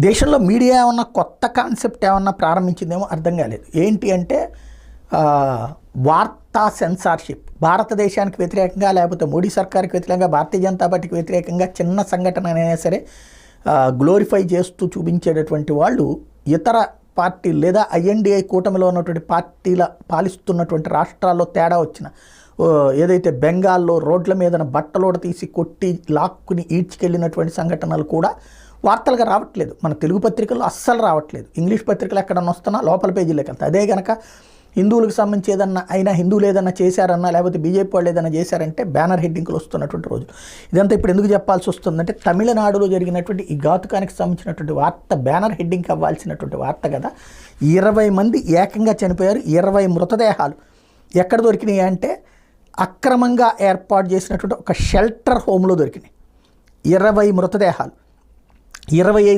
దేశంలో మీడియా ఏమన్నా కొత్త కాన్సెప్ట్ ఏమన్నా ప్రారంభించిందేమో అర్థం కాలేదు. ఏంటి అంటే వార్తా సెన్సార్షిప్. భారతదేశానికి వ్యతిరేకంగా లేకపోతే మోడీ సర్కార్కి వ్యతిరేకంగా భారతీయ జనతా పార్టీకి వ్యతిరేకంగా చిన్న సంఘటన అయినా సరే గ్లోరిఫై చేస్తూ చూపించేటటువంటి వాళ్ళు ఇతర పార్టీలు లేదా ఐఎన్డిఐ కూటమిలో ఉన్నటువంటి పార్టీల పాలిస్తున్నటువంటి రాష్ట్రాల్లో తేడా వచ్చిన ఏదైతే బెంగాల్లో రోడ్ల మీదన బట్టలోడ తీసి కొట్టి లాక్కుని ఈడ్చుకెళ్ళినటువంటి సంఘటనలు కూడా వార్తలుగా రావట్లేదు. మన తెలుగు పత్రికల్లో అస్సలు రావట్లేదు. ఇంగ్లీష్ పత్రికలు ఎక్కడన్నా వస్తున్నా లోపల పేజీలోకి వెళ్తాయి. అదే కనుక హిందువులకు సంబంధించి ఏదన్నా అయినా హిందువులు ఏదన్నా చేశారన్నా లేకపోతే బీజేపీ వాళ్ళు ఏదైనా చేశారంటే బ్యానర్ హెడ్డింగ్లు వస్తున్నటువంటి రోజు. ఇదంతా ఇప్పుడు ఎందుకు చెప్పాల్సి వస్తుందంటే తమిళనాడులో జరిగినటువంటి ఈ ఘాతుకానికి సంబంధించినటువంటి వార్త బ్యానర్ హెడ్డింగ్ అవ్వాల్సినటువంటి వార్త కదా. 20 మంది ఏకంగా చనిపోయారు. 20 మృతదేహాలు ఎక్కడ దొరికినాయి అంటే అక్రమంగా ఏర్పాటు చేసినటువంటి ఒక షెల్టర్ హోమ్లో దొరికినాయి. 20 మృతదేహాలు. 25